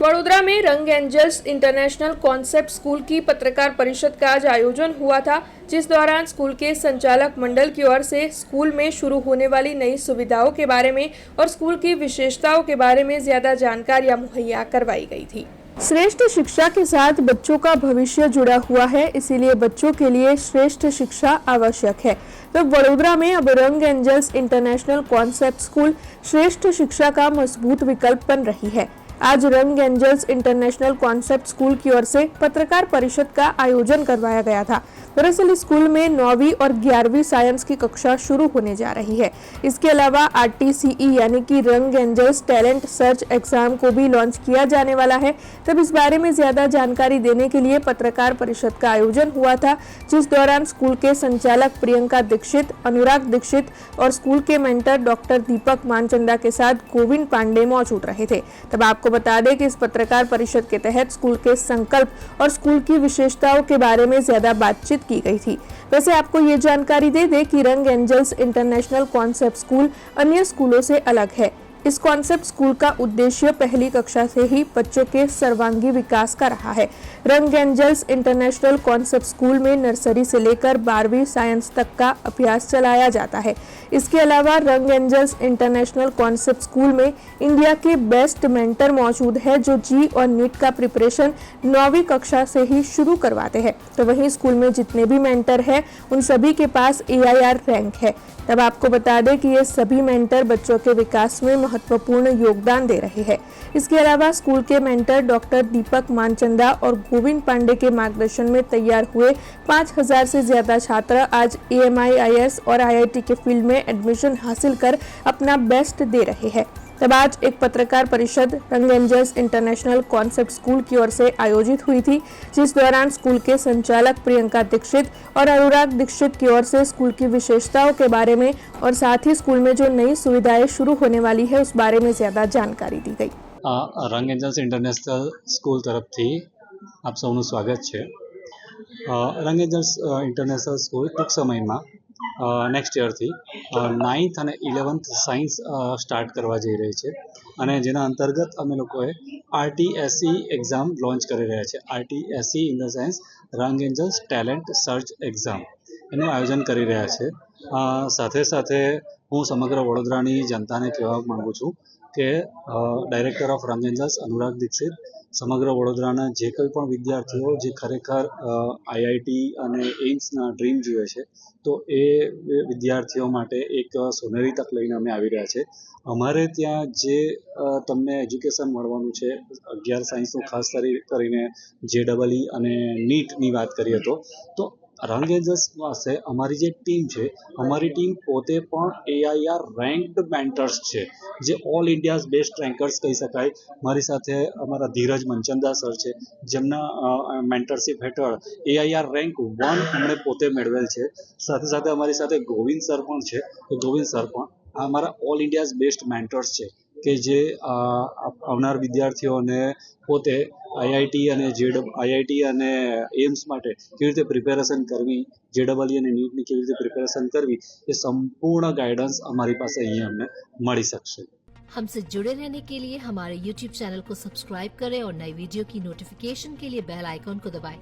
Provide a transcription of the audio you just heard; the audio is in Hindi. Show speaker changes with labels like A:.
A: वडोदरा में रंग एंजल्स इंटरनेशनल कॉन्सेप्ट स्कूल की पत्रकार परिषद का आज आयोजन हुआ था, जिस दौरान स्कूल के संचालक मंडल की ओर से स्कूल में शुरू होने वाली नई सुविधाओं के बारे में और स्कूल की विशेषताओं के बारे में ज्यादा जानकारियां मुहैया करवाई गई थी। श्रेष्ठ शिक्षा के साथ बच्चों का भविष्य जुड़ा हुआ है, इसीलिए बच्चों के लिए श्रेष्ठ शिक्षा आवश्यक है। तो वडोदरा में अब रंग एंजल्स इंटरनेशनल कॉन्सेप्ट स्कूल श्रेष्ठ शिक्षा का मजबूत विकल्प बन रही है। आज रंग एंजल्स इंटरनेशनल कॉन्सेप्ट स्कूल की ओर से पत्रकार परिषद का आयोजन करवाया गया था। दरअसल स्कूल में 9वीं और 11वीं साइंस की कक्षा शुरू होने जा रही है। इसके अलावा RTCE यानी कि रंग एंजल्स टैलेंट सर्च एग्जाम को भी लॉन्च किया जाने वाला है। तब इस बारे में ज्यादा जानकारी देने के लिए पत्रकार परिषद का आयोजन हुआ था, जिस दौरान स्कूल के संचालक प्रियंका दीक्षित, अनुराग दीक्षित और स्कूल के मेंटर डॉक्टर दीपक मानचंदा के साथ गोविंद पांडे मौजूद रहे थे। तब आपको बता दें कि इस पत्रकार परिषद के तहत स्कूल के संकल्प और स्कूल की विशेषताओं के बारे में ज्यादा बातचीत की गई थी। वैसे आपको ये जानकारी दे दें कि रंग एंजल्स इंटरनेशनल कॉन्सेप्ट स्कूल अन्य स्कूलों से अलग है। इस कॉन्सेप्ट स्कूल का उद्देश्य पहली कक्षा से ही बच्चों के सर्वांगीण विकास का रहा है। रंग एंजल्स इंटरनेशनल कॉन्सेप्ट स्कूल में नर्सरी से लेकर 12वीं साइंस तक का अभ्यास चलाया जाता है। इसके अलावा रंग एंजल्स इंटरनेशनल कॉन्सेप्ट स्कूल में इंडिया के बेस्ट मेंटर मौजूद है, जो जी और नीट का प्रिपरेशन 9वीं कक्षा से ही शुरू करवाते हैं। तो वहीं स्कूल में जितने भी मेंटर हैं, उन सभी के पास AIR रैंक है। तब आपको बता दें कि ये सभी मेंटर बच्चों के विकास में महत्वपूर्ण योगदान दे रहे हैं। इसके अलावा स्कूल के मेंटर डॉक्टर दीपक मानचंदा और गोविंद पांडे के मार्गदर्शन में तैयार हुए 5000 से ज्यादा छात्र आज AMI IS और IIT के फील्ड में एडमिशन हासिल कर अपना बेस्ट दे रहे हैं। तब आज एक पत्रकार परिषद रंग एंजल्स इंटरनेशनल कॉन्सेप्ट स्कूल की ओर से आयोजित हुई थी, जिस दौरान स्कूल के संचालक प्रियंका दीक्षित और अनुराग दीक्षित की ओर से स्कूल की विशेषताओं के बारे में और साथ ही स्कूल में जो नई सुविधाएं शुरू होने वाली है उस बारे में ज्यादा जानकारी दी गई।
B: रंग एंजल्स इंटरनेशनल स्कूल तरफथी आप સૌનું સ્વાગત છે। રંગ એન્જલ્સ ઇન્ટરનેશનલ સ્કૂલ ટૂંક સમયમાં નેક્સ્ટ યરથી 9th અને 11th સાયન્સ સ્ટાર્ટ કરવા જઈ રહી છે, અને જેના અંતર્ગત અમે લોકોએ RTSE એક્ઝામ લોન્ચ કરી રહ્યા છે। RTSE ઇન ધ સેન્સ રંગ એન્જલ્સ ટેલેન્ટ સર્ચ એક્ઝામ, એનું આયોજન કરી રહ્યા છે। સાથે સાથે હું સમગ્ર વડોદરાની જનતાને કહેવા માગું છું કે ડાયરેક્ટર ઓફ રંગ એન્જલ્સ अनुराग दीक्षित સમગ્ર વડોદરાના જે કોઈ પણ વિદ્યાર્થીઓ જે ખરેખર IIT અને એઇમ્સના ડ્રીમ જુએ છે, તો એ વિદ્યાર્થીઓ માટે એક સોનેરી તક લઈને અમે આવી રહ્યા છે। અમારે ત્યાં જે તમને એજ્યુકેશન મળવાનું છે 11 સાયન્સનું ખાસ કરીને JEE અને નીટની વાત કરીએ તો રંગ એન્જલ્સ પાસે અમારી જે ટીમ છે, અમારી ટીમ પોતે પણ AIR રેન્કડ મેન્ટર્સ છે, જે ઓલ ઇન્ડિયાઝ બેસ્ટ રેન્કર્સ કહી શકાય। મારી સાથે અમારા ધીરજ મનચંદા સર છે, જેમના મેન્ટરશિપ હેઠળ AIR રેન્ક 1 એમણે પોતે મેળવેલ છે। સાથે સાથે અમારી સાથે ગોવિંદ સર પણ છે। ગોવિંદ સર પણ અમારા ઓલ ઇન્ડિયાઝ બેસ્ટ મેન્ટર્સ છે કે જે આવનાર વિદ્યાર્થીઓને પોતે IIT અને એમ્સ માટે કેવી રીતે પ્રિપેરેશન કરવી, JEE અને નીટની કેવી રીતે પ્રિપેરેશન કરવી, એ સંપૂર્ણ ગાઈડન્સ અમારી પાસે અહીંયા અમને મળી શકશે।
C: हमसे जुड़े रहने के लिए हमारे YouTube चैनल को सब्सक्राइब करें और नई वीडियो की नोटिफिकेशन के लिए बेल आइकॉन को दबाएं।